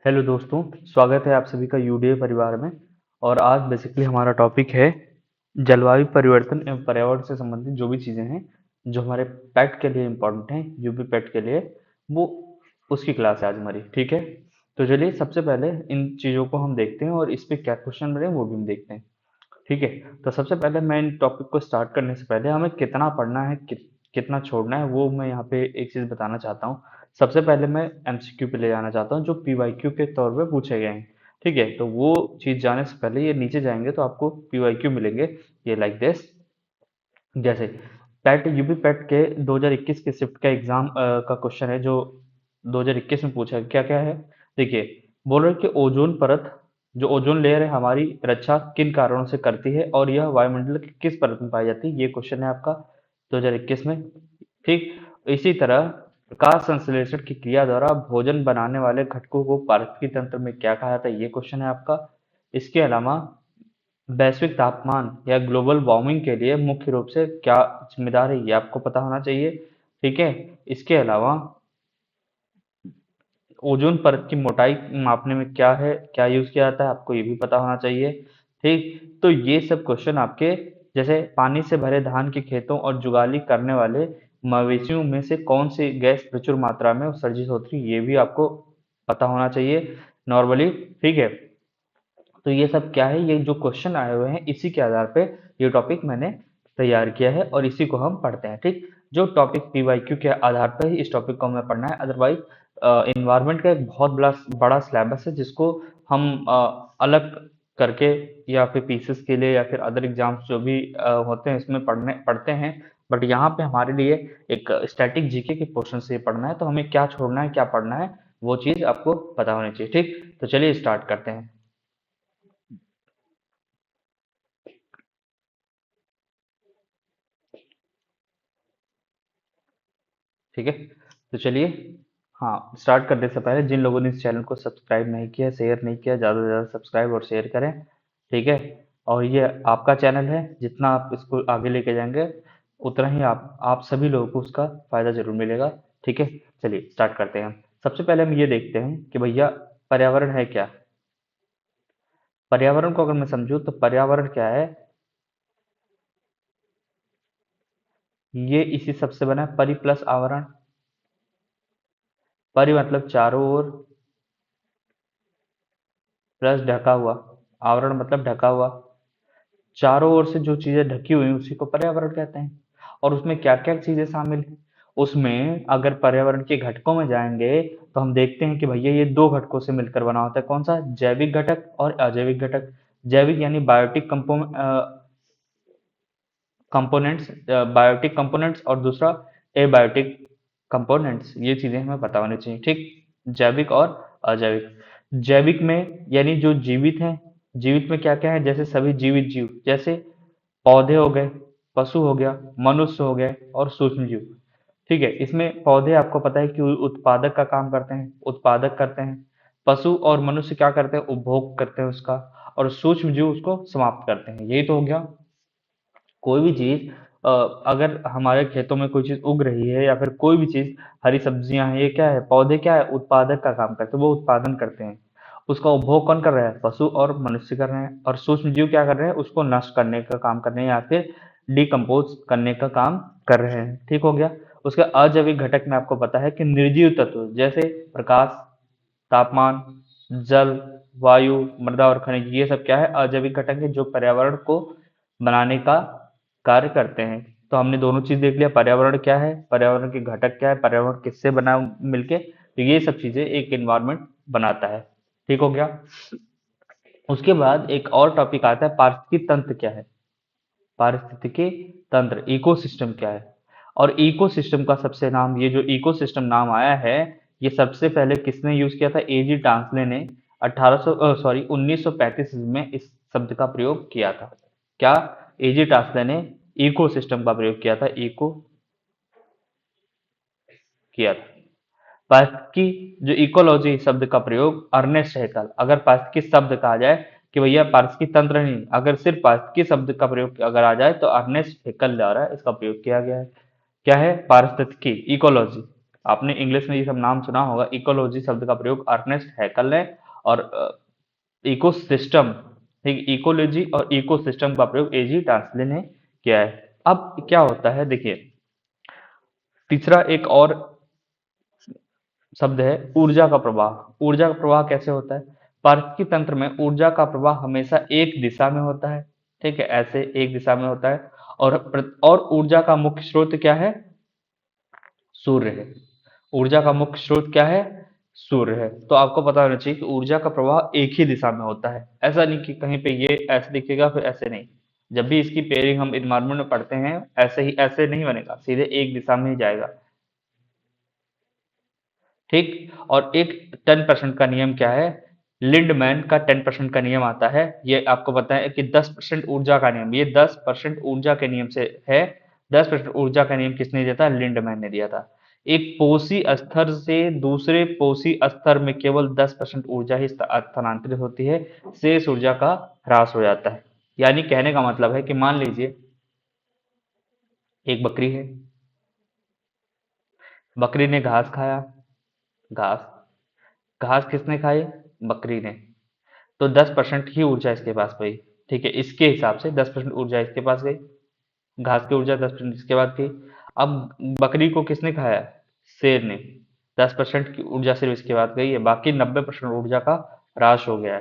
Hello दोस्तों, स्वागत है आप सभी का यूडीए परिवार में। और आज बेसिकली हमारा टॉपिक है जलवायु परिवर्तन एवं पर्यावरण से संबंधित जो भी चीज़ें हैं जो हमारे पेट के लिए इम्पोर्टेंट हैं, जो भी पेट के लिए वो उसकी क्लास है आज हमारी। ठीक है, तो चलिए सबसे पहले इन चीज़ों को हम देखते हैं और इस पे क्या क्वेश्चन बने वो भी हम देखते हैं। ठीक है, तो सबसे पहले मैं इन टॉपिक को स्टार्ट करने से पहले हमें कितना पढ़ना है कितना छोड़ना है वो मैं यहाँ पे एक चीज़ बताना चाहता हूँ। सबसे पहले मैं एमसीक्यू पे ले जाना चाहता हूँ जो पीवाईक्यू के तौर पे पूछे गए हैं। ठीक है, तो वो चीज़ जाने से पहले ये नीचे जाएंगे तो आपको पीवाईक्यू मिलेंगे, ये लाइक दिस। जैसे पेट यूपी पेट के 2021 के शिफ्ट का एग्जाम का क्वेश्चन है जो 2021 में पूछा है। क्या क्या है देखिए, बोल रहे हैं कि ओजोन परत, जो ओजोन लेयर है हमारी रक्षा किन कारणों से करती है और यह वायुमंडल की किस परत में पाई जाती है, ये क्वेश्चन है आपका 2021 में। ठीक, इसी तरह प्रकाश संश्लेषण की क्रिया द्वारा भोजन बनाने वाले घटकों को पारिस्थितिकी तंत्र में क्या कहा जाता है, ये क्वेश्चन है आपका। इसके अलावा वैश्विक तापमान या ग्लोबल वार्मिंग के लिए मुख्य रूप से क्या जिम्मेदार है, ये आपको पता होना चाहिए। ठीक है, इसके अलावा ओजोन परत की मोटाई मापने में क्या है, क्या यूज किया जाता है, आपको ये भी पता होना चाहिए। ठीक, तो ये सब क्वेश्चन आपके, जैसे पानी से भरे धान के खेतों और जुगाली करने वाले मवेशियों में से कौन सी गैस प्रचुर मात्रा में उत्सर्जित होती है, ये भी आपको पता होना चाहिए नॉर्मली। ठीक है, तो ये सब क्या है, ये जो क्वेश्चन आए हुए हैं इसी के आधार पे ये टॉपिक मैंने तैयार किया है और इसी को हम पढ़ते हैं। ठीक, जो टॉपिक पीवाईक्यू के आधार पर ही इस टॉपिक को हमें पढ़ना है। अदरवाइज इन्वायरमेंट का एक बहुत बड़ा बड़ा सिलेबस है जिसको हम अलग करके या फिर पीसीस के लिए या फिर अदर एग्जाम्स जो भी होते हैं इसमें पढ़ते हैं। बट यहाँ पे हमारे लिए एक स्टैटिक जीके के पोर्शन से पढ़ना है, तो हमें क्या छोड़ना है क्या पढ़ना है वो चीज़ आपको पता होनी चाहिए। ठीक, तो चलिए स्टार्ट करते हैं। ठीक है, तो चलिए, हाँ स्टार्ट करने से पहले जिन लोगों ने इस चैनल को सब्सक्राइब नहीं किया, शेयर नहीं किया, ज़्यादा से ज़्यादा सब्सक्राइब और शेयर करें। ठीक है, और ये आपका चैनल है, जितना आप इसको आगे लेके जाएंगे उतना ही आप सभी लोगों को उसका फ़ायदा ज़रूर मिलेगा। ठीक है, चलिए स्टार्ट करते हैं। सबसे पहले हम ये देखते हैं कि भैया पर्यावरण है क्या। पर्यावरण को अगर मैं समझूँ तो पर्यावरण क्या है, ये इसी सबसे बना है, परि प्लस आवरण। परि मतलब चारों ओर, प्लस ढका हुआ, आवरण मतलब ढका हुआ। चारों ओर से जो चीजें ढकी हुई हैं उसी को पर्यावरण कहते हैं। और उसमें क्या क्या चीजें शामिल हैं, उसमें अगर पर्यावरण के घटकों में जाएंगे तो हम देखते हैं कि भैया ये दो घटकों से मिलकर बना होता है। कौन सा, जैविक घटक और अजैविक घटक। जैविक यानी बायोटिक कंपोनेंट्स, बायोटिक कंपोनेंट्स, और दूसरा एबायोटिक कंपोनेंट्स। ये चीजें हमें पता होनी चाहिए। ठीक, जैविक और अजैविक। जैविक में यानी जो जीवित हैं, जीवित में क्या क्या है, जैसे सभी जीवित जीव, जैसे पौधे हो गए, पशु हो गया, मनुष्य हो गए और सूक्ष्म जीव। ठीक है, इसमें पौधे आपको पता है कि उत्पादक का काम करते हैं, उत्पादक करते हैं। पशु और मनुष्य क्या करते हैं, उपभोग करते हैं उसका। और सूक्ष्म जीव उसको समाप्त करते हैं। यही तो हो गया। कोई भी चीज, अगर हमारे खेतों में कोई चीज उग रही है या फिर कोई भी चीज, हरी सब्जियां हैं, ये क्या है, पौधे क्या है, उत्पादक का काम करते हैं, वो उत्पादन करते हैं। उसका उपभोग कौन कर रहा है, पशु और मनुष्य कर रहे हैं। और सूक्ष्म जीव क्या कर रहे हैं, उसको नष्ट करने का काम कर रहे हैं या फिर डिकम्पोज करने का काम कर रहे हैं। ठीक हो गया। उसके अजैविक घटक में आपको पता है कि निर्जीव तत्व जैसे प्रकाश, तापमान, जल, वायु, मृदा और खनिज, ये सब क्या है, अजैविक घटक है जो पर्यावरण को बनाने का कार्य करते हैं। तो हमने दोनों चीज देख लिया, पर्यावरण क्या है, पर्यावरण के घटक क्या है, पर्यावरण किससे बना मिलके, तो ये सब चीजें एक एनवायरनमेंट बनाता है। ठीक हो गया। उसके बाद एक और टॉपिक आता है, पारिस्थितिकी तंत्र क्या है। पारिस्थितिकी तंत्र, इकोसिस्टम क्या है। और इकोसिस्टम का सबसे नाम, ये जो इकोसिस्टम नाम आया है, ये सबसे पहले किसने यूज किया था, एजी टांसले ने 1935 में इस शब्द का प्रयोग किया था। क्या, एजी टांसले ने इकोसिस्टम का प्रयोग किया था, इको किया था। पारिस्थितिकी जो इकोलॉजी शब्द का प्रयोग अर्नेस्ट हैकल, अगर पारिस्थितिकी शब्द कहा जाए कि भैया पारिस्थितिकी तंत्र नहीं, अगर सिर्फ पारिस्थितिकी शब्द का प्रयोग अगर आ जाए तो अर्नेस्ट हैकल द्वारा इसका प्रयोग किया गया है। क्या है, पारिस्थितिकी, इकोलॉजी। आपने इंग्लिश में ये सब नाम सुना होगा। इकोलॉजी शब्द का प्रयोग अर्नेस्ट हैकल ने, और इकोसिस्टम, ठीक, इकोलॉजी और इकोसिस्टम का प्रयोग एजी टास्ले ने किया है। अब क्या होता है देखिए, तीसरा एक और शब्द है ऊर्जा का प्रवाह। ऊर्जा का प्रवाह कैसे होता है? पारिस्थितिकी तंत्र में ऊर्जा का प्रवाह हमेशा एक दिशा में होता है, ठीक है, ऐसे एक दिशा में होता है। और ऊर्जा का मुख्य स्रोत क्या है? सूर्य है। ऊर्जा का मुख्य स्रोत क्या है? सूर्य है। तो आपको पता होना चाहिए कि ऊर्जा का प्रवाह एक ही दिशा में होता है। ऐसा नहीं कि कहीं पे ये ऐसे दिखेगा फिर ऐसे नहीं। जब भी इसकी पेयरिंग हम इन्वायरमेंट में पढ़ते हैं, ऐसे ही ऐसे नहीं बनेगा, सीधे एक दिशा में ही जाएगा, ठीक। और एक 10% का नियम क्या है? लिंडमैन का 10% का नियम आता है। ये आपको पता है कि 10% ऊर्जा का नियम, ये 10% ऊर्जा के नियम से है। 10% ऊर्जा का नियम किसने दिया था? लिंडमैन ने दिया था। एक पोषी स्तर से दूसरे पोषी स्तर में केवल 10% ऊर्जा ही स्थानांतरित होती है, शेष ऊर्जा का ह्रास हो जाता है। यानी कहने का मतलब है कि मान लीजिए एक बकरी है, बकरी ने घास खाया, घास, घास किसने खाई? बकरी ने। तो 10% ही ऊर्जा इसके पास गई, ठीक है, इसके हिसाब से 10% ऊर्जा इसके पास गई, घास की ऊर्जा 10% इसके बाद थी। अब बकरी को किसने खाया? शेर ने। 10% की ऊर्जा सिर्फ इसके बाद गई है, बाकी 90% ऊर्जा का ह्रास हो गया है,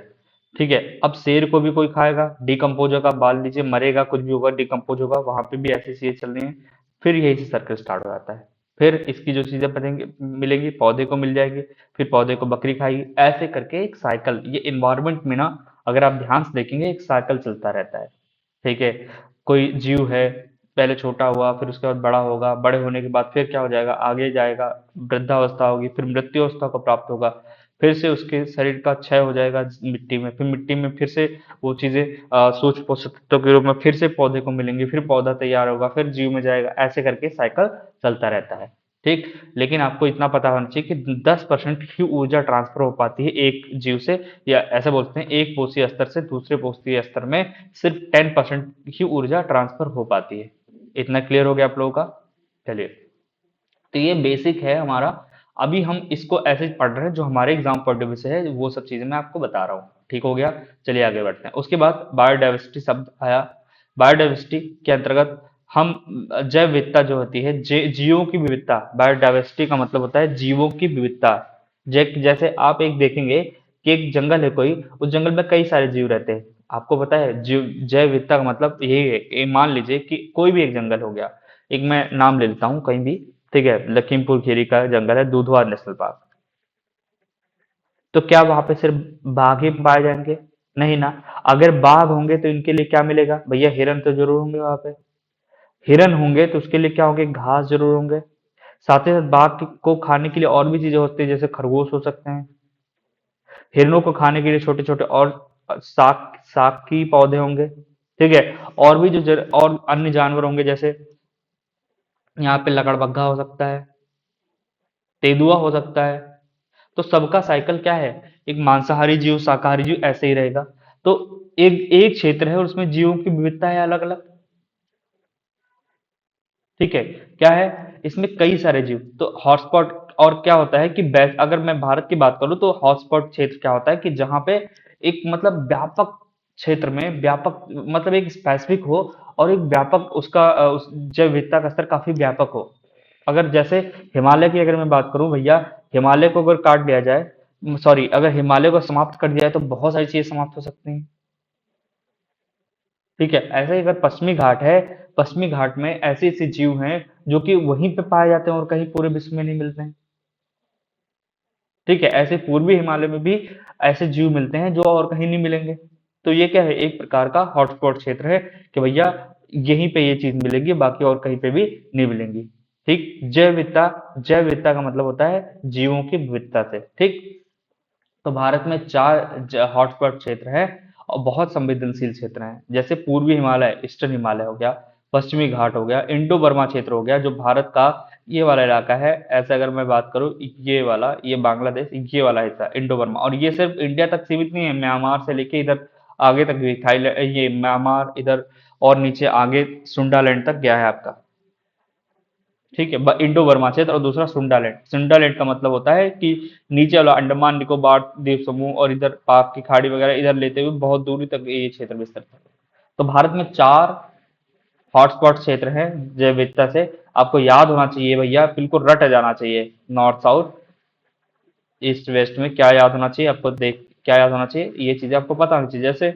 ठीक है। अब शेर को भी कोई खाएगा, डिकम्पोज होगा, मान लीजिए मरेगा, कुछ भी होगा, डिकम्पोज होगा, वहां पे भी ऐसी चीजें चल रही हैं। फिर यही से सर्कल स्टार्ट हो जाता है। फिर इसकी जो चीजें बनेंगी, मिलेंगी, पौधे को मिल जाएगी, फिर पौधे को बकरी खाएगी, ऐसे करके एक साइकिल, ये इन्वायरमेंट में ना, अगर आप ध्यान से देखेंगे, एक साइकिल चलता रहता है, ठीक है। कोई जीव है, पहले छोटा हुआ, फिर उसके बाद बड़ा होगा, बड़े होने के बाद फिर क्या हो जाएगा? आगे जाएगा, वृद्धावस्था होगी, फिर मृत्यु अवस्था को प्राप्त होगा, फिर से उसके शरीर का क्षय हो जाएगा मिट्टी में, फिर मिट्टी में फिर से वो चीजें सूक्ष्म पोषक तत्वों के रूप में फिर से पौधे को मिलेंगी, फिर पौधा तैयार होगा, फिर जीव में जाएगा, ऐसे करके साइकिल चलता रहता है, ठीक। लेकिन आपको इतना पता होना चाहिए कि 10% ही ऊर्जा ट्रांसफर हो पाती है एक जीव से, या ऐसे बोलते हैं एक पोषी स्तर से दूसरे पोषी स्तर में सिर्फ 10% ही ऊर्जा ट्रांसफर हो पाती है। इतना क्लियर हो गया आप लोगों का? चलिए, तो ये बेसिक है हमारा। अभी हम इसको ऐसे ही पढ़ रहे हैं, जो हमारे एग्जाम पॉइंट ऑफ व्यू से है, वो सब चीजें मैं आपको बता रहा हूँ, ठीक हो गया। चलिए आगे बढ़ते हैं। उसके बाद बायोडाइवर्सिटी शब्द आया। बायोडाइवर्सिटी के अंतर्गत हम जैव विविधता जो होती है, जीवों की विविधता, बायोडाइवर्सिटी का मतलब होता है जीवों की विविधता। जैसे आप एक देखेंगे कि एक जंगल है कोई, उस जंगल में कई सारे जीव रहते हैं, आपको पता है जीव, जैव विविधता का मतलब यही है। मान लीजिए कि कोई भी एक जंगल हो गया, एक मैं नाम ले लेता हूँ कहीं भी, ठीक है, लखीमपुर खीरी का जंगल है, दुधवा नेशनल पार्क। तो क्या वहां पे सिर्फ बाघ ही पाए जाएंगे? नहीं ना। अगर बाघ होंगे तो इनके लिए क्या मिलेगा भैया? हिरन तो जरूर होंगे वहां पे। हिरन होंगे तो उसके लिए क्या होंगे? घास जरूर होंगे। साथ ही साथ बाघ को खाने के लिए और भी चीजें होती है, जैसे खरगोश हो सकते हैं। हिरणों को खाने के लिए छोटे छोटे और शाक शाक की पौधे होंगे, ठीक है। और भी और अन्य जानवर होंगे, जैसे यहाँ पे लकड़बग्घा हो सकता है, तेंदुआ हो सकता है। तो सबका साइकिल क्या है? एक मांसाहारी जीव, शाकाहारी जीव, ऐसे ही रहेगा। तो एक एक क्षेत्र है और उसमें जीवों की विविधता है अलग अलग, ठीक है। क्या है? इसमें कई सारे जीव, तो हॉटस्पॉट। और क्या होता है कि अगर मैं भारत की बात करूं तो हॉटस्पॉट क्षेत्र क्या होता है कि जहां पे एक मतलब व्यापक क्षेत्र में, व्यापक मतलब एक स्पेसिफिक हो, और एक व्यापक उसका उस जैव विविधता का स्तर काफी व्यापक हो। अगर जैसे हिमालय की अगर मैं बात करूं भैया, हिमालय को अगर काट दिया जाए, सॉरी, अगर हिमालय को समाप्त कर दिया जाए तो बहुत सारी चीजें समाप्त हो सकती हैं, ठीक है। ऐसे ही अगर पश्चिमी घाट है, पश्चिमी घाट में ऐसे ऐसे जीव हैं जो कि वहीं पे पाए जाते हैं और कहीं पूरे विश्व में नहीं मिलते हैं, ठीक है। ऐसे पूर्वी हिमालय में भी ऐसे जीव मिलते हैं जो और कहीं नहीं मिलेंगे। तो ये क्या है? एक प्रकार का हॉटस्पॉट क्षेत्र है कि भैया यहीं पे ये चीज मिलेगी, बाकी और कहीं पे भी नहीं मिलेंगी, ठीक। जैव विविधता, जैव विविधता का मतलब होता है जीवों की विविधता से, ठीक। तो भारत में 4 हॉटस्पॉट क्षेत्र है, और बहुत संवेदनशील क्षेत्र हैं, जैसे पूर्वी हिमालय, ईस्टर्न हिमालय हो गया, पश्चिमी घाट हो गया, इंडो बर्मा क्षेत्र हो गया, जो भारत का ये वाला इलाका है। ऐसे अगर मैं बात करूँ, ये वाला, ये बांग्लादेश, ये वाला हिस्सा इंडो बर्मा, और ये सिर्फ इंडिया तक सीमित नहीं है, म्यांमार से लेके इधर आगे तक भी, थाईलैंड, ये म्यांमार इधर, और नीचे आगे सुंडालैंड तक गया है आपका, ठीक है, इंडो बर्मा क्षेत्र, और दूसरा सुंडालैंड। सुंडालैंड का मतलब होता है कि नीचे वाला अंडमान निकोबार द्वीप समूह और इधर पाक की खाड़ी वगैरह इधर लेते हुए बहुत दूरी तक ये क्षेत्र विस्तृत है। तो भारत में 4 हॉटस्पॉट क्षेत्र है जैव विविधता से। आपको याद होना चाहिए भैया, बिल्कुल रट जाना चाहिए। नॉर्थ साउथ ईस्ट वेस्ट में क्या याद होना चाहिए आपको, देख क्या याद होना चाहिए, ये चीजें आपको पता होनी चाहिए। जैसे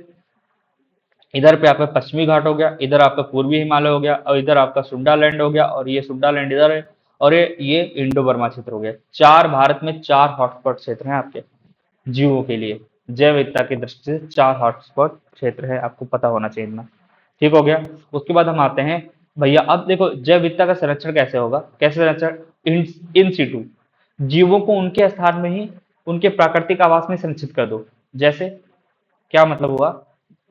इधर पे आपका पश्चिमी घाट हो गया, इधर आपका पूर्वी हिमालय हो गया, और इधर आपका सुंडालैंड हो गया, और ये सुंडालैंड इधर है, और ये इंडो बर्मा क्षेत्र हो गया। 4 भारत में 4 हॉटस्पॉट क्षेत्र हैं आपके जीवों के लिए। जैव विविधता की दृष्टि से 4 हॉटस्पॉट क्षेत्र है, आपको पता होना चाहिए इतना। ठीक हो गया। उसके बाद हम आते हैं भैया, अब देखो जैव विविधता का संरक्षण कैसे होगा, कैसे संरक्षण, इन इन सीटू, जीवों को उनके स्थान में ही, उनके प्राकृतिक आवास में संरक्षित कर दो। जैसे क्या मतलब हुआ,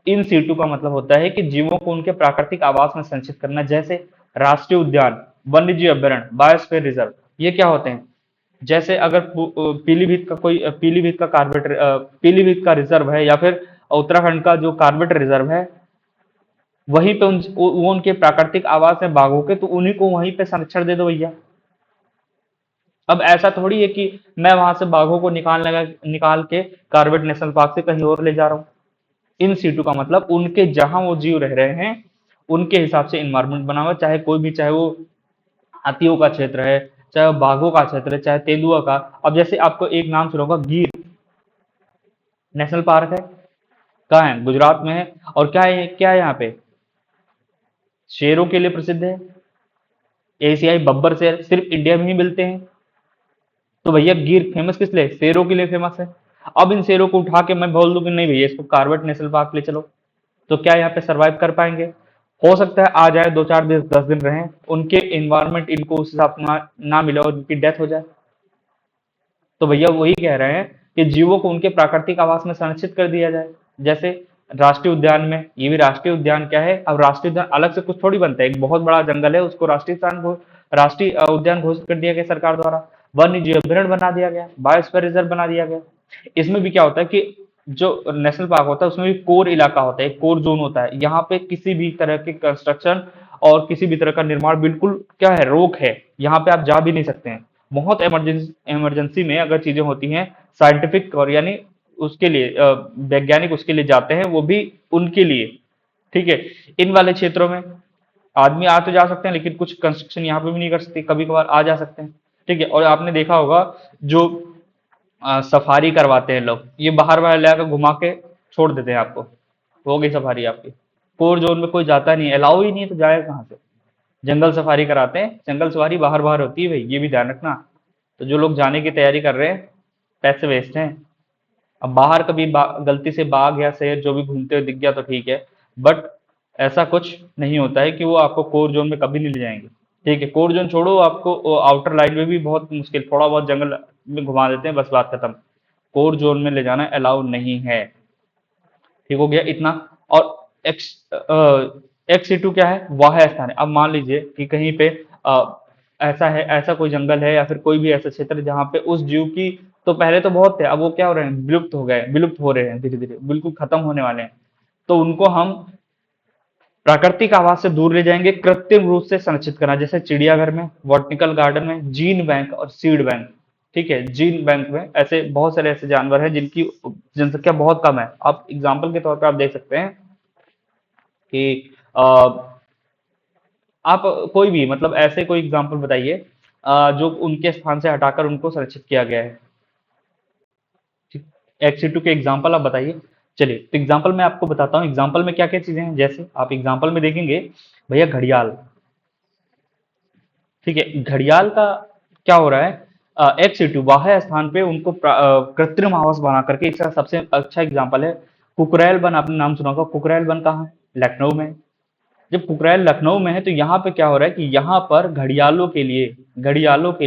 इन सीटू का मतलब होता है कि जीवों को उनके प्राकृतिक आवास में संरक्षित करना। जैसे राष्ट्रीय उद्यान, वन्य जीव अभ्यारण्य, बायोस्फीयर रिजर्व, ये क्या होते हैं। जैसे अगर पीलीभीत का कोई पीलीभीत का कार्बेट पीलीभीत का रिजर्व है, या फिर उत्तराखंड का जो कार्बेट रिजर्व है, वहीं पे वो उनके प्राकृतिक आवास है बाघों के, तो उन्हीं को वहीं पे संरक्षण दे दो भैया। अब ऐसा थोड़ी है कि मैं वहां से बाघों को निकाल के कार्बेट नेशनल पार्क से कहीं और ले जा रहा हूँ। इन सीटू का मतलब उनके जहां वो जीव रह रहे हैं उनके हिसाब से इन्वायरमेंट बना हुआ, चाहे कोई भी, चाहे वो हाथियों का क्षेत्र है, चाहे वो बाघों का क्षेत्र है, चाहे तेंदुआ का। अब जैसे आपको एक नाम सुना होगा, गिर नेशनल पार्क है, कहाँ है, गुजरात में है। और क्या है यहाँ पे, शेरों के लिए प्रसिद्ध है। एशियाई बब्बर शेर सिर्फ इंडिया में ही मिलते हैं। तो भैया गिर फेमस किस लिए, शेरों के लिए फेमस है। अब इन शेरों को उठा के मैं बोल दूं कि नहीं भैया इसको कार्बेट नेशनल पार्क ले चलो, तो क्या यहाँ पे सरवाइव कर पाएंगे। हो सकता है आ जाए 2-4 दिन 10 दिन रहें, उनके इन्वायरमेंट इनको उस हिसाब से ना मिले और उनकी डेथ हो जाए। तो भैया वही कह रहे हैं कि जीवों को उनके प्राकृतिक आवास में संरक्षित कर दिया जाए। जैसे राष्ट्रीय उद्यान में, ये भी राष्ट्रीय उद्यान क्या है, अब राष्ट्रीय उद्यान अलग से कुछ थोड़ी बनता है, एक बहुत बड़ा जंगल है उसको राष्ट्रीय उद्यान घोषित कर दिया गया सरकार द्वारा। वन्य जीव अभ्यारण्य बना दिया गया, बायोस्फीयर रिजर्व बना दिया गया। इसमें भी क्या होता है कि जो नेशनल पार्क होता है उसमें भी कोर इलाका होता है, कोर जोन होता है। यहाँ पे किसी भी तरह के कंस्ट्रक्शन और किसी भी तरह का निर्माण बिल्कुल क्या है, रोक है। यहाँ पे आप जा भी नहीं सकते हैं। बहुत इमरजेंसी में अगर चीजें होती हैं, साइंटिफिक और यानी उसके लिए वैज्ञानिक उसके लिए जाते हैं, वो भी उनके लिए। ठीक है, इन वाले क्षेत्रों में आदमी आ तो जा सकते हैं, लेकिन कुछ कंस्ट्रक्शन यहाँ पे भी नहीं कर सकते, कभी कभार आ जा सकते हैं। ठीक है, और आपने देखा होगा जो सफारी करवाते हैं लोग, ये बाहर बाहर ले आकर घुमा के छोड़ देते हैं आपको, हो गई सफारी आपकी। कोर जोन में कोई जाता नहीं, अलाउ ही नहीं है, तो जाए कहाँ से। जंगल सफारी कराते हैं, जंगल सफारी बाहर बाहर होती है भाई, ये भी ध्यान रखना। तो जो लोग जाने की तैयारी कर रहे हैं, पैसे वेस्ट हैं। अब बाहर कभी गलती से बाघ या शेर जो भी घूमते हुए दिख गया तो ठीक है, बट ऐसा कुछ नहीं होता है कि वो आपको कोर जोन में कभी नहीं ले जाएंगे। ठीक है, कोर जोन छोड़ो, आपको आउटर लाइन में भी बहुत मुश्किल, थोड़ा बहुत जंगल में घुमा देते हैं, बस बात खत्म। कोर जोन में ले जाना अलाउ नहीं है। ठीक हो गया इतना। और एक्स एक्स क्या है, वाह स्थान है। अब मान लीजिए कि कहीं पे ऐसा है, ऐसा कोई जंगल है या फिर कोई भी ऐसा क्षेत्र जहाँ पे उस जीव की, तो पहले तो बहुत थे, अब वो क्या हो रहे हैं, विलुप्त हो गए, विलुप्त हो रहे हैं धीरे धीरे, बिल्कुल खत्म होने वाले हैं। तो उनको हम प्राकृतिक आवास से दूर ले जाएंगे, कृत्रिम रूप से संरक्षित करना। जैसे चिड़ियाघर में, बॉटनिकल गार्डन में, जीन बैंक और सीड बैंक। ठीक है, जीन बैंक में ऐसे बहुत सारे ऐसे जानवर हैं जिनकी जनसंख्या बहुत कम है। आप एग्जाम्पल के तौर पर आप देख सकते हैं कि आप कोई भी मतलब ऐसे कोई एग्जाम्पल बताइए जो उनके स्थान से हटाकर उनको संरक्षित किया गया है। एक्स टू के एग्जाम्पल आप बताइए। चलिए, तो एग्जाम्पल मैं आपको बताता हूँ, एग्जाम्पल में क्या क्या चीजें हैं। जैसे आप एग्जाम्पल में देखेंगे भैया, घड़ियाल। ठीक है, घड़ियाल का क्या हो रहा है, एक्स बाह्य स्थान पे उनको कृत्रिम आवास बना करके, इसका सबसे अच्छा एग्जाम्पल है कुकरैल वन। आपने नाम सुना होगा, कुकरैल वन कहाँ है, लखनऊ में। जब कुकरैल लखनऊ में है तो यहाँ पे क्या हो रहा है कि यहाँ पर घड़ियालों के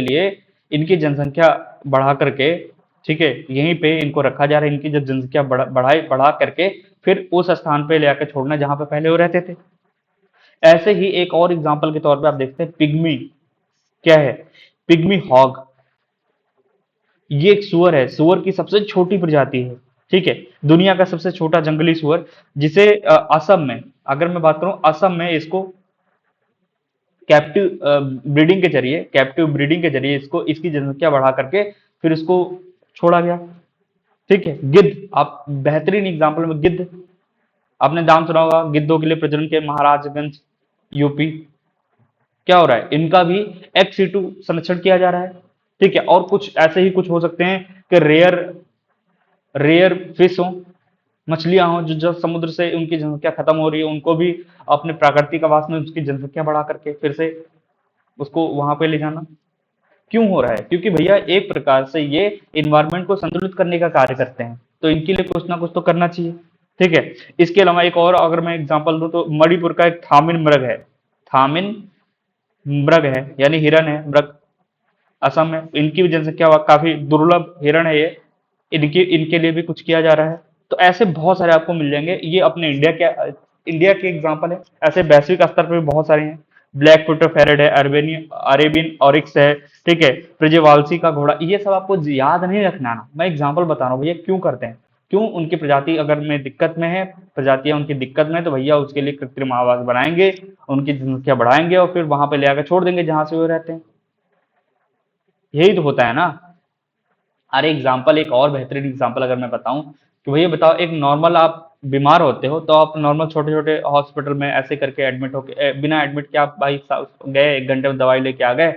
लिए इनकी जनसंख्या बढ़ा करके, ठीक है, यहीं पे इनको रखा जा रहा है। इनकी जब जनसंख्या बढ़ा करके फिर उस स्थान पे ले आकर छोड़ना जहां पे पहले वो रहते थे। ऐसे ही एक और एग्जाम्पल के तौर पे आप देखते हैं पिग्मी। क्या है, पिग्मी हॉग। ये एक सुअर है, सुअर की सबसे छोटी प्रजाति है। ठीक है, दुनिया का सबसे छोटा जंगली सुअर, जिसे असम में, अगर मैं बात करूं असम में इसको कैप्टिव ब्रीडिंग के जरिए इसको इसकी जनसंख्या बढ़ा करके फिर इसको छोड़ा गया। ठीक है, गिद्ध, आप बेहतरीन एग्जाम्पल में गिद्ध, आपने नाम सुना होगा गिद्धों के लिए प्रजनन के महाराजगंज यूपी। क्या हो रहा है, इनका भी एक्स सीटू संरक्षण किया जा रहा है। ठीक है, और कुछ ऐसे ही कुछ हो सकते हैं कि रेयर रेयर फिश हो, मछलियां हो जो समुद्र से उनकी जनसंख्या खत्म हो रही है, उनको भी अपने प्राकृतिक आवास में उसकी जनसंख्या बढ़ा करके फिर से उसको वहां पे ले जाना। क्यों हो रहा है, क्योंकि भैया एक प्रकार से ये इन्वायरमेंट को संतुलित करने का कार्य करते हैं, तो इनके लिए कुछ ना कुछ तो करना चाहिए। ठीक है, इसके अलावा एक और अगर मैं एग्जांपल दूं तो मणिपुर का एक थामिन मृग है, थामिन मृग है यानी हिरन है, मृग, असम में इनकी भी जनसंख्या काफी दुर्लभ हिरण है ये, इनके लिए भी कुछ किया जा रहा है। तो ऐसे बहुत सारे आपको मिल जाएंगे, ये अपने इंडिया के एग्जाम्पल है, ऐसे वैश्विक स्तर पर भी बहुत सारे हैं। ब्लैक फुट फेरड है, अरेबियन ऑरिक्स है, ठीक है, प्रजेवालसी का घोड़ा, ये सब आपको याद नहीं रखना ना, मैं एग्जाम्पल बता रहा हूँ भैया क्यों करते हैं, क्यों उनकी प्रजाति अगर में दिक्कत में है, प्रजातियां उनकी दिक्कत में है, तो भैया उसके लिए कृत्रिम आवास बनाएंगे, उनकी जनसंख्या बढ़ाएंगे और फिर वहां पे ले आकर छोड़ देंगे जहां से वो रहते हैं। यही तो होता है ना। अरे एग्जाम्पल, एक और बेहतरीन एग्जाम्पल अगर मैं बताऊं कि भैया बताओ, एक नॉर्मल आप बीमार होते हो तो आप नॉर्मल छोटे छोटे हॉस्पिटल में ऐसे करके एडमिट होके बिना एडमिट के आप भाई गए, 1 घंटे में दवाई लेके आ गए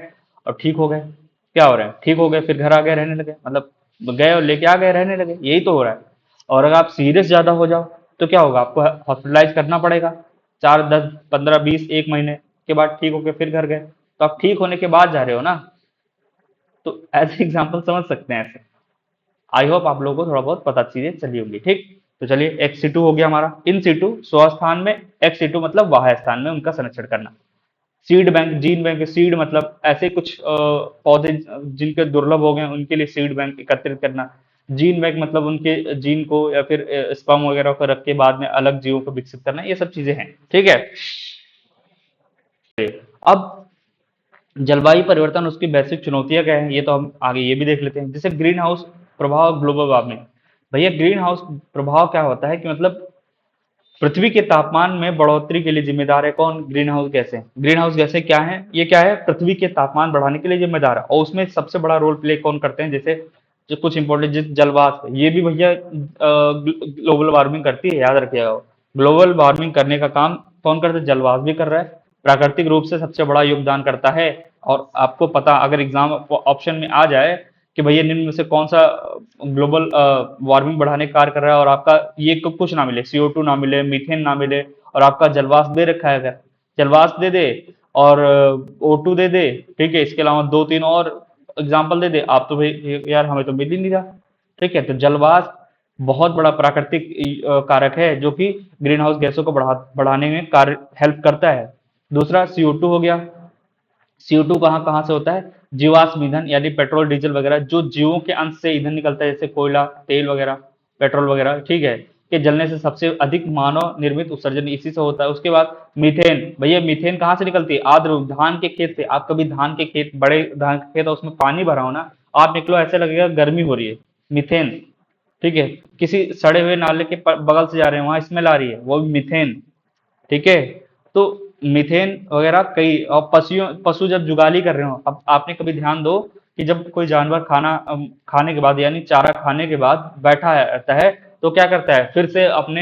और ठीक हो गए। क्या हो रहा है, ठीक हो गए फिर घर आ गए रहने लगे, मतलब गए और लेके आ गए रहने लगे, यही तो हो रहा है। और अगर आप सीरियस ज्यादा हो जाओ तो क्या होगा, आपको हॉस्पिटलाइज करना पड़ेगा, 4, 10, 15, 20, 1 महीने के बाद ठीक होके फिर घर गए, तो आप ठीक होने के बाद जा रहे हो ना। तो ऐसे एग्जाम्पल समझ सकते हैं ऐसे। आई होप आप लोगों को थोड़ा बहुत पता चीजें चली होंगी। ठीक, तो चलिए एक्स सीटू हो गया हमारा, इन सीटू स्वस्थान में, एक्स सीटू मतलब वाह्य स्थान में उनका संरक्षण करना। Seed bank, gene bank, seed मतलब ऐसे कुछ पौधे जिनके दुर्लभ हो गए उनके लिए सीड बैंक एकत्रित करना। जीन बैंक मतलब उनके जीन को या फिर स्पर्म वगैरह को रख के बाद में अलग जीवों को विकसित करना, ये सब चीजें हैं। ठीक है, अब जलवायु परिवर्तन, उसकी वैश्विक चुनौतियां क्या है, ये तो हम आगे ये भी देख लेते हैं। जैसे ग्रीन हाउस प्रभाव, ग्लोबल वार्मिंग। भैया ग्रीन हाउस प्रभाव क्या होता है कि मतलब पृथ्वी के तापमान में बढ़ोतरी के लिए जिम्मेदार है कौन, ग्रीन हाउस गैसें। ग्रीन हाउस गैसें क्या है, ये क्या है, पृथ्वी के तापमान बढ़ाने के लिए जिम्मेदार है, और उसमें सबसे बड़ा रोल प्ले कौन करते हैं, जैसे जो कुछ इंपॉर्टेंट जैसे जलवाष्प, ये भी भैया ग्लोबल वार्मिंग करती है, याद रखिएगा। ग्लोबल वार्मिंग करने का काम कौन करता है, जलवाष्प भी कर रहा है, प्राकृतिक रूप से सबसे बड़ा योगदान करता है। और आपको पता, अगर एग्जाम ऑप्शन में आ जाए कि भैया निम्न में से कौन सा ग्लोबल वार्मिंग बढ़ाने का कार्य कर रहा है, और आपका ये कुछ ना मिले, CO2 ना मिले, मीथेन ना मिले, और आपका जलवाष्प दे रखा है, अगर जलवाष्प दे दे और O2 दे दे, ठीक है, इसके अलावा 2-3 और एग्जाम्पल दे दे, आप तो भाई यार हमें तो मिल ही नहीं रहा। ठीक है, तो जलवाष्प बहुत बड़ा प्राकृतिक कारक है जो कि ग्रीन हाउस गैसों को बढ़ाने में कार्य हेल्प करता है। दूसरा CO2 हो गया। CO2 कहाँ कहाँ से होता है, जीवाश्म ईंधन यानी पेट्रोल डीजल वगैरह, जो जीवों के अंश से ईंधन निकलता है, जैसे कोयला, तेल वगैरह, पेट्रोल वगैरह, ठीक है, के जलने से सबसे अधिक मानव निर्मित उत्सर्जन इसी से होता है। उसके बाद मीथेन, भैया मीथेन कहाँ से निकलती है, आर्द्र धान के खेत से। आप कभी धान के खेत, बड़े धान के खेत, उसमें पानी भरा हो ना, आप निकलो ऐसे लगेगा गर्मी हो रही है, मीथेन। ठीक है, किसी सड़े हुए नाले के बगल से जा रहे हैं, वहां स्मेल आ रही है, वो भी मीथेन। ठीक है, तो मीथेन वगैरह कई, और पशु जब जुगाली कर रहे हो, अब आपने कभी ध्यान दो कि जब कोई जानवर खाने के बाद यानी चारा खाने के बाद बैठा रहता है, तो क्या करता है, फिर से अपने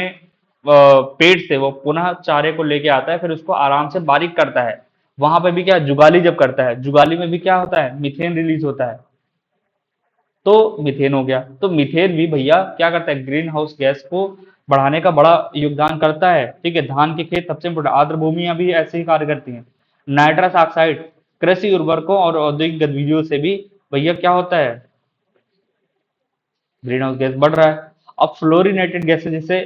पेट से वो पुनः चारे को लेके आता है, फिर उसको आराम से बारीक करता है। वहां पे भी क्या, जुगाली जब करता है, जुगाली में भी क्या होता है, मीथेन रिलीज होता है। तो मीथेन हो गया, तो मीथेन भी भैया क्या करता है, ग्रीन हाउस गैस को बढ़ाने का बड़ा योगदान करता है। ठीक है, धान के खेत सबसे इम्पोर्टेंट, आर्द्र भूमियां भी ऐसे ही कार्य करती हैं। नाइट्रस ऑक्साइड, कृषि उर्वरकों और औद्योगिक गतिविधियों से भी भैया क्या होता है, ग्रीन हाउस गैस बढ़ रहा है। अब फ्लोरिनेटेड गैसेज जैसे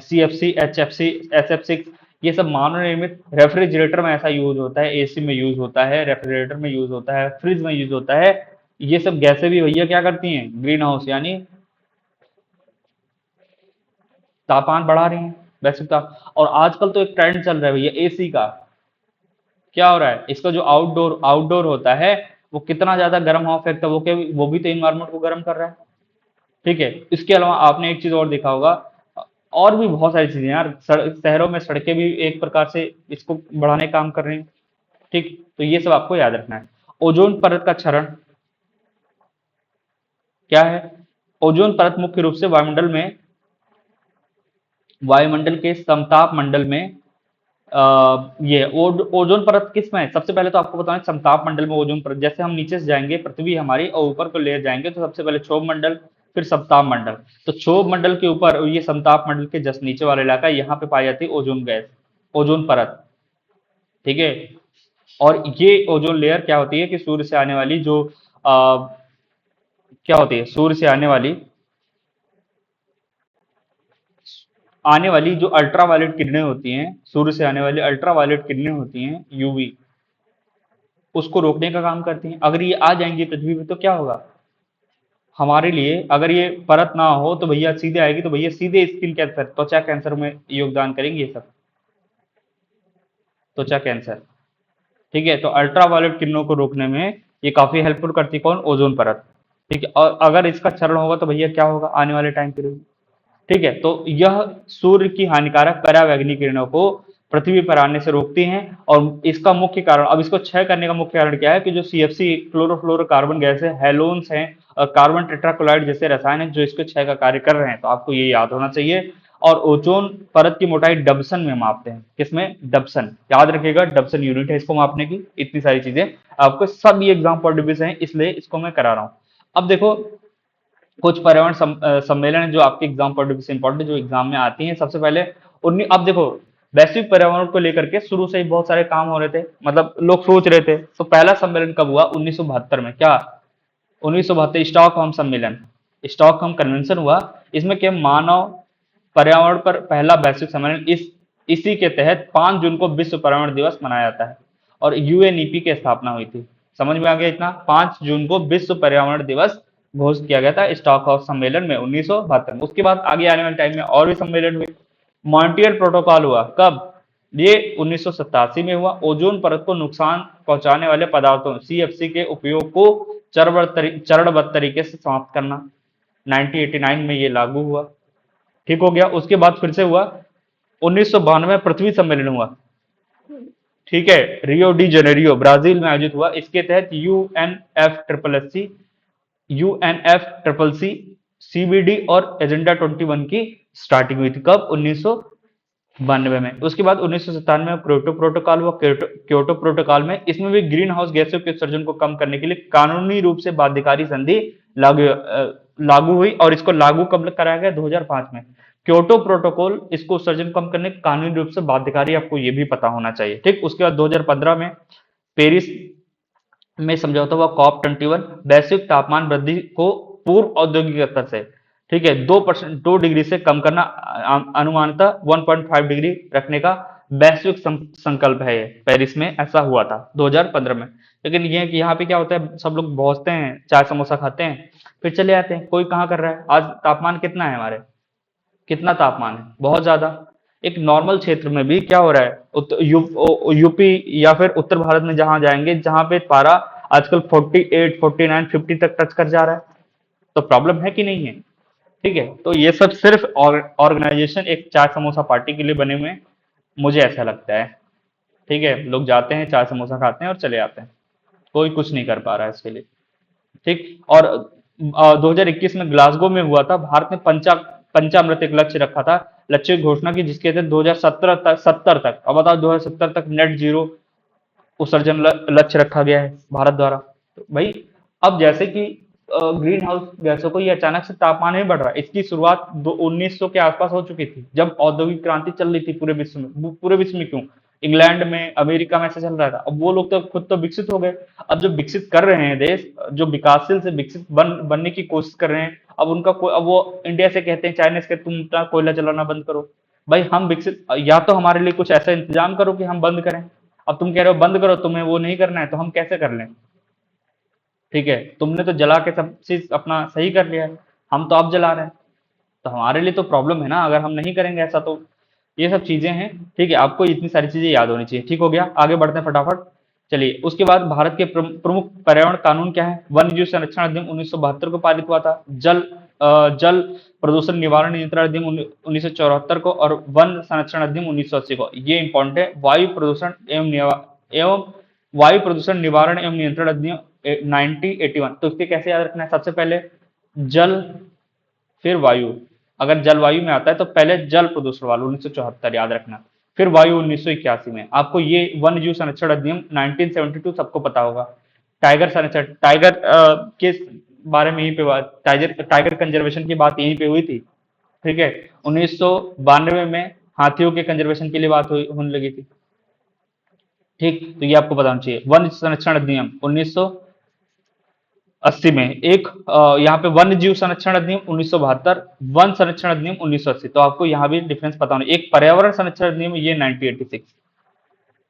CFC, HFC, SF6, ये सब मानव निर्मित, रेफ्रिजरेटर में ऐसा यूज होता है, AC में यूज होता है, रेफ्रिजरेटर में यूज होता है, फ्रिज में यूज होता है। ये सब गैसें भी भैया क्या करती हैं, ग्रीन हाउस यानी तापमान बढ़ा रही हैं, वैसे ताप। और आजकल तो एक ट्रेंड चल रहा है भैया AC का। क्या हो रहा है, इसका जो आउटडोर आउटडोर होता है, वो कितना ज्यादा गर्म हवा फेंकता है, वो भी तो इन्वायरमेंट को गर्म कर रहा है। ठीक है, इसके अलावा आपने एक चीज और देखा होगा, और भी बहुत सारी चीजें यार, शहरों में सड़कें भी एक प्रकार से इसको बढ़ाने का काम कर रही हैं। ठीक, तो ये सब आपको याद रखना है। ओजोन परत का क्षरण क्या है? ओजोन परत मुख्य रूप से वायुमंडल के समताप मंडल में ये ओजोन परत किस में है? सबसे पहले तो आपको बताना है, समताप मंडल में ओजोन परत, जैसे हम नीचे से जाएंगे पृथ्वी हमारी और ऊपर को ले जाएंगे तो सबसे पहले क्षोभ मंडल, फिर समताप मंडल। तो क्षोभ मंडल के ऊपर ये समताप मंडल के जस्ट नीचे वाला इलाका, यहाँ पे पाई जाती है ओजोन गैस, ओजोन परत। ठीक है, और ये ओजोन लेयर क्या होती है कि सूर्य से आने वाली जो क्या होती है, सूर्य से आने वाली जो अल्ट्रावायलेट किरणें होती हैं, सूर्य से आने वाली अल्ट्रावायलेट किरणें होती हैं, यूवी, उसको रोकने का काम करती हैं। अगर ये आ जाएंगी पृथ्वी पे तो क्या होगा हमारे लिए? अगर ये परत ना हो तो भैया सीधे आएगी, तो भैया सीधे स्किन कैंसर, त्वचा कैंसर में योगदान करेंगे ये सब, त्वचा कैंसर। ठीक है, तो अल्ट्रावायलेट किरणों को रोकने में ये काफी हेल्पफुल करती है, कौन? ओजोन परत। ठीक है, और अगर इसका क्षरण होगा तो भैया क्या होगा आने वाले टाइम पीरियड? ठीक है, तो यह सूर्य की हानिकारक परावैंगनी किरणों को पृथ्वी पर आने से रोकती हैं। और इसका मुख्य कारण, अब इसको क्षय करने का मुख्य कारण क्या है कि जो सीएफसी क्लोरोफ्लोरोकार्बन गैस है, हेलोन्स हैं और कार्बन टेट्राक्लोराइड जैसे रसायन हैं जो इसके क्षय का कार्य कर रहे हैं, तो आपको ये याद होना चाहिए। और ओजोन परत की मोटाई डबसन में मापते हैं, किसमें? डबसन, याद रखिएगा, डबसन यूनिट है इसको मापने की। इतनी सारी चीजें आपको सब ये एग्जाम पॉइंट ऑफ व्यू से हैं, इसलिए इसको मैं करा रहा हूँ। अब देखो, कुछ पर्यावरण सम्मेलन है जो आपके एग्जाम पॉइंट ऑफ व्यू से इंपॉर्टेंट, जो एग्जाम में आती हैं। सबसे पहले अब देखो, वैश्विक पर्यावरण को लेकर के शुरू से ही बहुत सारे काम हो रहे थे, मतलब लोग सोच रहे थे। तो पहला सम्मेलन कब हुआ? 1972 में। क्या? 1972 स्टॉकहोम सम्मेलन, स्टॉकहोम कन्वेंशन हुआ। इसमें क्या, मानव पर्यावरण पर पहला वैश्विक सम्मेलन, इसी के तहत 5 जून को विश्व पर्यावरण दिवस मनाया जाता है और यूएनईपी की स्थापना हुई थी। समझ में आ गया इतना? 5 जून को विश्व पर्यावरण दिवस घोषित किया गया था स्टॉकहोम सम्मेलन में 1972 में। उसके बाद आगे आने वाले टाइम में और भी सम्मेलन हुए। मॉन्ट्रियल प्रोटोकॉल हुआ कब? ये 1987 में हुआ। ओजोन परत को नुकसान पहुंचाने वाले पदार्थों सीएफसी के उपयोग को चरणबद्ध तरीके से समाप्त करना, 1989 में ये लागू हुआ। ठीक हो गया। उसके बाद फिर से हुआ 1992 में पृथ्वी सम्मेलन हुआ। ठीक है, रियो डी जेनेरियो ब्राजील में आयोजित हुआ। इसके तहत यूएनएफ ट्रिपल सी सीबीडी और एजेंडा 21 की स्टार्टिंग हुई थी। कब? 1992 में। उसके बाद 1997 में क्योटो प्रोटोकॉल हुआ। क्योटो प्रोटोकॉल में, इसमें भी ग्रीन हाउस गैसों के उत्सर्जन को कम करने के लिए कानूनी रूप से बाध्यकारी संधि लागू हुई। और इसको लागू कब कराया गया? 2005 में। क्योटो प्रोटोकॉल, इसको उत्सर्जन कम करने कानूनी रूप से बाध्यकारी, आपको ये भी पता होना चाहिए। ठीक, उसके बाद 2015 में पेरिस में समझौता हुआ, COP 21, वैश्विक तापमान वृद्धि को पूर्व औद्योगिक स्तर से, ठीक है, 2% 2 डिग्री से कम करना, अनुमानतः 1.5 डिग्री रखने का वैश्विक संकल्प है। ये पेरिस में ऐसा हुआ था 2015 में। लेकिन ये कि यहाँ पे क्या होता है, सब लोग पहुंचते हैं, चाय समोसा खाते हैं, फिर चले आते हैं। कोई कहाँ कर रहा है? आज तापमान कितना है हमारे? कितना तापमान है? बहुत ज्यादा। एक नॉर्मल क्षेत्र में भी क्या हो रहा है, यूपी या फिर उत्तर भारत में जहां जाएंगे, जहां पे पारा आजकल 48 49 50 तक टच कर जा रहा है, तो प्रॉब्लम है कि नहीं है? ठीक है, तो ये सब सिर्फ ऑर्गेनाइजेशन एक चाय समोसा पार्टी के लिए बने हुए हैं, मुझे ऐसा लगता है। ठीक है, लोग जाते हैं, चाय समोसा खाते हैं और चले आते हैं, कोई कुछ नहीं कर पा रहा है इसके लिए। ठीक, और 2021 में ग्लासगो में हुआ था। भारत ने पंचामृत एक लक्ष्य रखा था, लक्ष्य की घोषणा की, जिसके तहत 2017 तक 70 तक, अब बताओ, 2070 तक नेट जीरो उत्सर्जन लक्ष्य रखा गया है भारत द्वारा। तो भाई, अब जैसे कि ग्रीन हाउस गैसों को, ये अचानक से तापमान नहीं बढ़ रहा है, इसकी शुरुआत 1900 के आसपास हो चुकी थी, जब औद्योगिक क्रांति चल रही थी पूरे विश्व में। पूरे विश्व में क्यों, इंग्लैंड में, अमेरिका में ऐसा चल रहा था। अब वो लोग तो खुद तो विकसित हो गए। अब जो विकसित कर रहे हैं देश, जो विकासशील से विकसित बनने की कोशिश कर रहे हैं, अब उनका अब वो इंडिया से कहते हैं, चाइना से, तुम अपना कोयला जलाना बंद करो। भाई, हम विकसित, या तो हमारे लिए कुछ ऐसा इंतजाम करो कि हम बंद करें। अब तुम कह रहे हो बंद करो, तुम्हें वो नहीं करना है, तो हम कैसे कर लें? ठीक है, तुमने तो जला के सब चीज अपना सही कर लिया है, हम तो अब जला रहे हैं, तो हमारे लिए तो प्रॉब्लम है ना अगर हम नहीं करेंगे ऐसा तो। ये सब चीजें हैं। ठीक है, आपको इतनी सारी चीजें याद होनी चाहिए। ठीक हो गया, आगे बढ़ते हैं फटाफट। चलिए, उसके बाद भारत के प्रमुख पर्यावरण कानून क्या है? वन्य जीव संरक्षण अधिनियम 1972 को पारित हुआ था। जल प्रदूषण निवारण नियंत्रण अधिनियम 1974 को, और वन संरक्षण अधिनियम 1980 को। ये इंपॉर्टेंट है। वायु प्रदूषण एवं वायु प्रदूषण निवारण एवं नियंत्रण अधिनियम 1981। तो इसके कैसे याद रखना है? सबसे पहले जल, फिर वायु। अगर जलवायु में आता है तो पहले जल प्रदूषण वाला 1974 याद रखना, फिर वायु 1981 में। आपको ये वन्य जीव संरक्षण अधिनियम 1972 सबको पता होगा। टाइगर संरक्षण, टाइगर के बारे में यहीं पे बात, टाइगर टाइगर कंजर्वेशन की बात यहीं पे हुई थी। ठीक है, 1992 में हाथियों के कंजर्वेशन के लिए बात होने लगी थी। ठीक, तो ये आपको बताना चाहिए। वन संरक्षण अधिनियम 1980 में एक, यहाँ पे वन्य जीव संरक्षण अधिनियम 1972, वन संरक्षण अधिनियम 1980। तो आपको यहाँ भी डिफरेंस पता होना। एक पर्यावरण संरक्षण अधिनियम, ये 1986।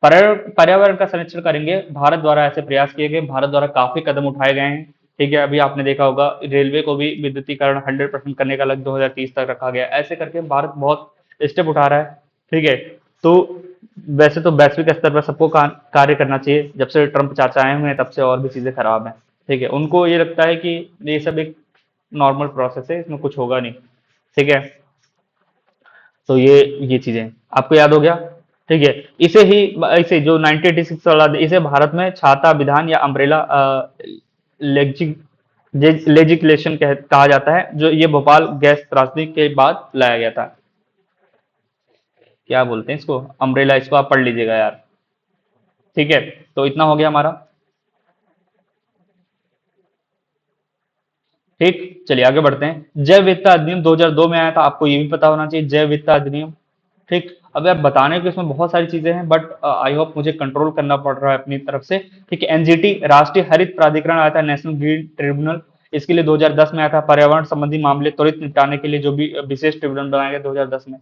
पर्यावरण का संरक्षण करेंगे, भारत द्वारा ऐसे प्रयास किए गए, भारत द्वारा काफी कदम उठाए गए हैं। ठीक है, अभी आपने देखा होगा रेलवे को भी विद्युतीकरण 100% करने का लक्ष्य 2030 तक रखा गया। ऐसे करके भारत बहुत स्टेप उठा रहा है। ठीक है, तो वैसे तो वैश्विक स्तर पर सबको कार्य करना चाहिए। जब से ट्रम्प चाचा आए हुए हैं तब से और भी चीजें खराब हैं। ठीक है, उनको ये लगता है कि ये सब एक नॉर्मल प्रोसेस है, इसमें कुछ होगा नहीं। ठीक है, तो ये चीजें आपको याद हो गया। ठीक है, इसे ही, इसे जो 1986 वाला, इसे भारत में छाता विधान या अम्ब्रेला लेजिस्लेशन कहा जाता है, जो ये भोपाल गैस त्रासदी के बाद लाया गया था। क्या बोलते हैं इसको? अम्ब्रेला, इसको आप पढ़ लीजिएगा यार। ठीक है, तो इतना हो गया हमारा। ठीक, चलिए आगे बढ़ते हैं। जैव विविधता अधिनियम 2002 में आया था, आपको ये भी पता होना चाहिए, जैव विविधता अधिनियम। ठीक, अब यार बताने को इसमें बहुत सारी चीजें हैं, बट आई होप मुझे कंट्रोल करना पड़ रहा है अपनी तरफ से। ठीक है, एनजीटी राष्ट्रीय हरित प्राधिकरण आया था, नेशनल ग्रीन ट्रिब्यूनल, इसके लिए 2010 में आया था। पर्यावरण संबंधी मामले त्वरित निपटाने के लिए जो भी विशेष ट्रिब्यूनल बनाया गया 2010 में।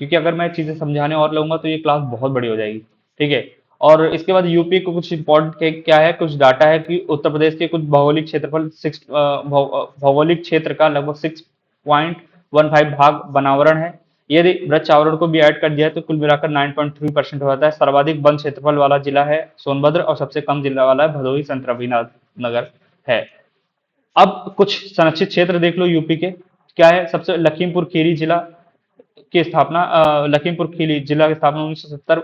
क्योंकि अगर मैं चीजें समझाने और लगूंगा तो ये क्लास बहुत बड़ी हो जाएगी। ठीक है, और इसके बाद यूपी को कुछ इंपॉर्टेंट क्या है, कुछ डाटा है कि उत्तर प्रदेश के कुछ भौगोलिक क्षेत्रफल भौगोलिक क्षेत्र का लगभग 6.15 भाग वनावरण है। यदि वृक्ष आवरण को भी ऐड कर दिया है तो कुल मिलाकर 9.3% हो जाता है। सर्वाधिक वन क्षेत्रफल वाला जिला है सोनभद्र, और सबसे कम जिला वाला है भदोही संत रविनाथ नगर है। अब कुछ संरक्षित क्षेत्र देख लो यूपी के, क्या है? सबसे लखीमपुर खीरी जिला की स्थापना, लखीमपुर खीरी जिला की स्थापना 1970,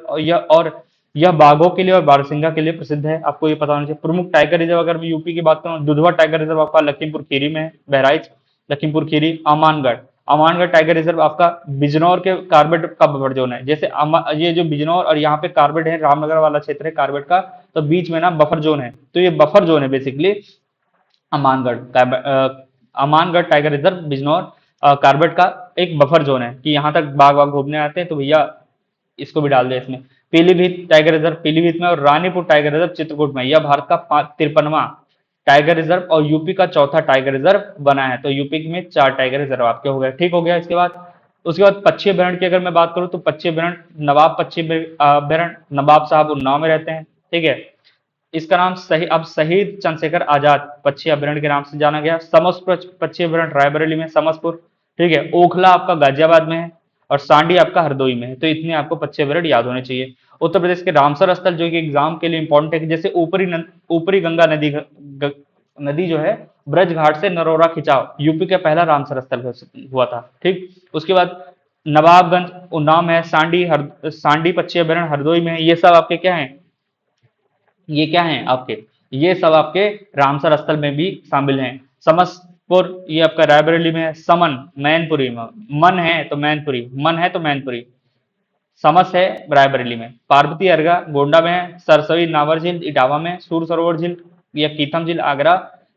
और यह बाघों के लिए और बारहसिंगा के लिए प्रसिद्ध है। आपको ये पता होना चाहिए। प्रमुख टाइगर रिजर्व, अगर मैं यूपी की बात करूँ, दुधवा टाइगर रिजर्व आपका लखीमपुर खीरी में है, बहराइच, लखीमपुर खीरी। अमानगढ़, अमानगढ़ टाइगर रिजर्व आपका बिजनौर के कार्बेट का बफर जोन है। जैसे ये जो बिजनौर और यहाँ पे कार्बेट है, रामनगर वाला क्षेत्र है कार्बेट का, तो बीच में ना बफर जोन है, तो ये बफर जोन है basically Amangarh. Amangarh tiger reserve Bijnor Corbett का एक बफर जोन है, कि यहाँ तक बाघ वाघ घूमने आते हैं, तो भैया इसको भी डाल दे इसमें। पीलीभीत टाइगर रिजर्व पीलीभीत में, और रानीपुर टाइगर रिजर्व चित्रकूट में। यह भारत का 53वां टाइगर रिजर्व और यूपी का चौथा टाइगर रिजर्व बना है। तो यूपी में 4 टाइगर रिजर्व आपके हो गए। ठीक हो गया। उसके बाद पक्षी अभ्यारण्य की अगर मैं बात करूँ तो पक्षी अभ्यारण्य नवाब पक्षी अभ्यारण्य, नवाब साहब उन्नाव में रहते हैं। ठीक है, इसका नाम सही अब शहीद चंद्रशेखर आजाद पक्षी अभ्यारण्य के नाम से जाना गया। समसपुर पक्षी अभ्यारण्य रायबरेली में, समसपुर। ठीक है, ओखला आपका गाजियाबाद में है, और सांडी आपका हरदोई में है। तो इतने आपको पक्षी अभ्यारण्य याद होने चाहिए। उत्तर प्रदेश के रामसर स्थल, जो कि एग्जाम के लिए इंपॉर्टेंट है, कि जैसे ऊपरी गंगा नदी जो है ब्रज घाट से नरोरा खिंचाव, यूपी का पहला रामसर स्थल हुआ था। ठीक, उसके बाद नवाबगंज उन्नाव में है, सांडी पक्षी अभ्यारण्य हरदोई में है। ये सब आपके क्या है? ये क्या है आपके? ये सब आपके रामसर स्थल में भी शामिल हैं। समसपुर ये आपका रायबरेली में है। समन मैनपुरी में, मन है तो मैनपुरी, मन है तो मैनपुरी। समस है रायबरेली में। पार्वती अर्गा गोंडा में है। सरसवी नावर झील इटावा में। सूर सरोवर झील या कीथम झील आगरा।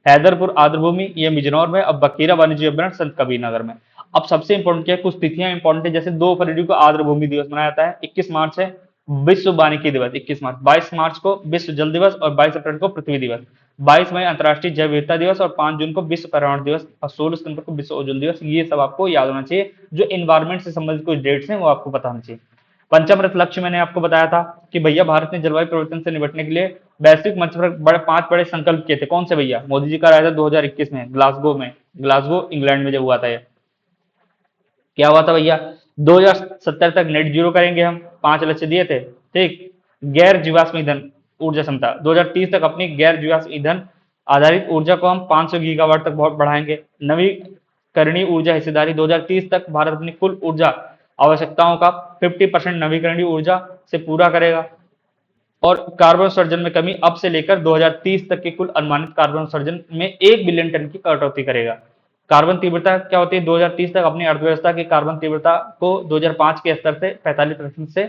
हैदरपुर आर्द्रभूमि ये बिजनौर में, और बकीरा वन्यजीव अभ्यारण्य संत कबीर नगर में। अब सबसे इंपॉर्टेंट क्या है, कुछ तिथियां इंपॉर्टेंट है। जैसे 2 फरवरी को आर्द्रभूमि दिवस मनाया जाता है। 21 मार्च है विश्व वानिकी दिवस, 21 मार्च। 22 मार्च को विश्व जल दिवस, और 22 अप्रैल को पृथ्वी दिवस। 22 मई अंतर्राष्ट्रीय जैव विविधता दिवस, और 5 जून को विश्व पर्यावरण दिवस, और 16 सितंबर को विश्व ओजोन दिवस। ये सब आपको याद होना चाहिए। जो इन्वायरमेंट से संबंधित कुछ डेट्स हैं वो आपको पता होना चाहिए। पंचमरत लक्ष्य मैंने आपको बताया था कि भैया भारत ने जलवायु परिवर्तन से निपटने के लिए वैश्विक मंच पर 5 बड़े संकल्प किए थे। कौन से भैया? मोदी जी का आया था 2021 में ग्लासगो में, ग्लासगो इंग्लैंड में जब हुआ था। ये क्या हुआ था भैया? 2070 तक नेट जीरो करेंगे हम, 5 लक्ष्य दिए थे। ठीक, गैर जीवाश्म ईंधन ऊर्जा क्षमता 2030 तक अपनी गैर जीवाश्म ईंधन आधारित ऊर्जा को हम 500 गीगावाट तक बहुत बढ़ाएंगे। नवीकरणीय ऊर्जा हिस्सेदारी 2030 तक भारत अपनी कुल ऊर्जा आवश्यकताओं का 50% नवीकरणीय ऊर्जा से पूरा करेगा। और कार्बन उत्सर्जन में कमी अब से लेकर 2030 तक के कुल अनुमानित कार्बन उत्सर्जन में 1 बिलियन टन की कटौती करेगा। कार्बन तीव्रता क्या होती है, 2030 तक अपनी अर्थव्यवस्था की कार्बन तीव्रता को 2005 के स्तर से 45% से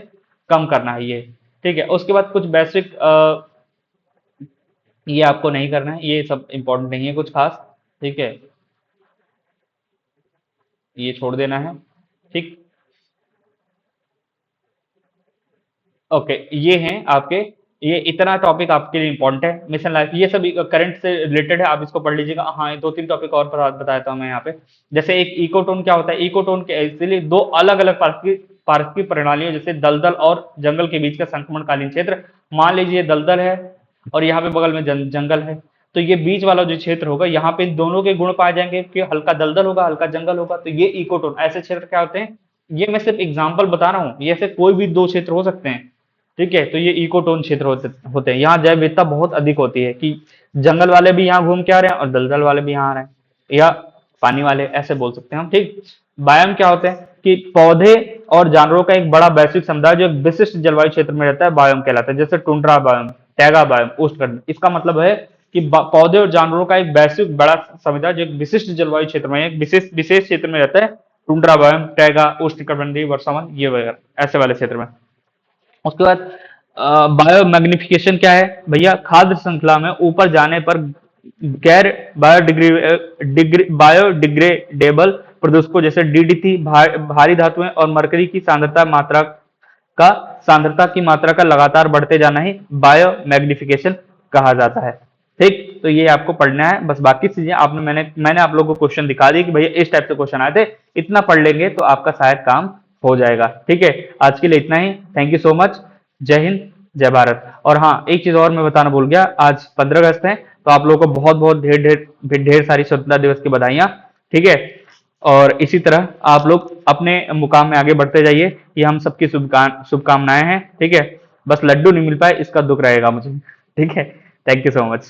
कम करना है ये। ठीक है, उसके बाद कुछ वैश्विक ये आपको नहीं करना है, ये सब इंपॉर्टेंट नहीं है कुछ खास। ठीक है, ये छोड़ देना है। ठीक, ओके, ये हैं आपके, ये इतना टॉपिक आपके लिए इंपॉर्टेंट है, मिशन लाइफ, ये सब करंट से रिलेटेड है, आप इसको पढ़ लीजिएगा। हाँ, ये 2-3 टॉपिक और बताता हूँ मैं यहाँ पे। जैसे एक इकोटोन क्या होता है, इकोटोन के इसलिए दो अलग अलग पारिस्थितिक प्रणालियों जैसे दलदल और जंगल के बीच का संक्रमणकालीन क्षेत्र। मान लीजिए दलदल है और यहाँ पे बगल में जंगल है, तो ये बीच वाला जो क्षेत्र होगा यहाँ पे इन दोनों के गुण पाए जाएंगे कि हल्का दलदल होगा, हल्का जंगल होगा, तो ये इकोटोन ऐसे क्षेत्र क्या होते हैं। ये मैं सिर्फ एग्जाम्पल बता रहा हूँ, ये ऐसे कोई भी दो क्षेत्र हो सकते हैं। ठीक है, तो ये इकोटोन क्षेत्र होते हैं, यहाँ जैव विविधता बहुत अधिक होती है कि जंगल वाले भी यहाँ घूम के आ रहे हैं और दलदल वाले भी यहाँ आ रहे हैं, या पानी वाले, ऐसे बोल सकते हैं हम। ठीक, बायोम क्या होते हैं कि पौधे और जानवरों का एक बड़ा वैश्विक समुदाय जो एक विशिष्ट जलवायु क्षेत्र में रहता है, बायोम कहलाता है। जैसे टुंड्रा बायोम, टैगा बायोम, उष्णकटिबंधीय, इसका मतलब है कि पौधे और जानवरों का एक वैश्विक बड़ा समुदाय जो एक विशिष्ट जलवायु क्षेत्र में, एक विशेष विशेष क्षेत्र में रहता है। टुंड्रा बायोम, टैगा, उष्णकटिबंधीय, वर्षावन, ये वगैरह ऐसे वाले क्षेत्र में। उसके बाद बायो मैग्निफिकेशन क्या है भैया, खाद्य श्रृंखला में ऊपर जाने पर गैर बायोडिग्रेडेबल प्रदूषकों जैसे डीडीटी, भारी धातुएं और मरकरी की का सांद्रता की मात्रा का लगातार बढ़ते जाना ही बायो मैग्निफिकेशन कहा जाता है। ठीक, तो ये आपको पढ़ना है बस, बाकी चीजें आपने मैंने आप लोगों को क्वेश्चन दिखा दी कि भैया इस टाइप से क्वेश्चन आए थे, इतना पढ़ लेंगे तो आपका शायद काम हो जाएगा। ठीक है, आज के लिए इतना ही, थैंक यू सो मच, जय हिंद, जय भारत। और हाँ, एक चीज और मैं बताना भूल गया, आज 15 अगस्त है, तो आप लोगों को बहुत बहुत ढेर ढेर ढेर सारी स्वतंत्रता दिवस की बधाइयां। ठीक है, और इसी तरह आप लोग अपने मुकाम में आगे बढ़ते जाइए, ये हम सबकी शुभकामनाएं हैं। ठीक है, बस लड्डू नहीं मिल पाए इसका दुख रहेगा मुझे। ठीक है, थैंक यू सो मच।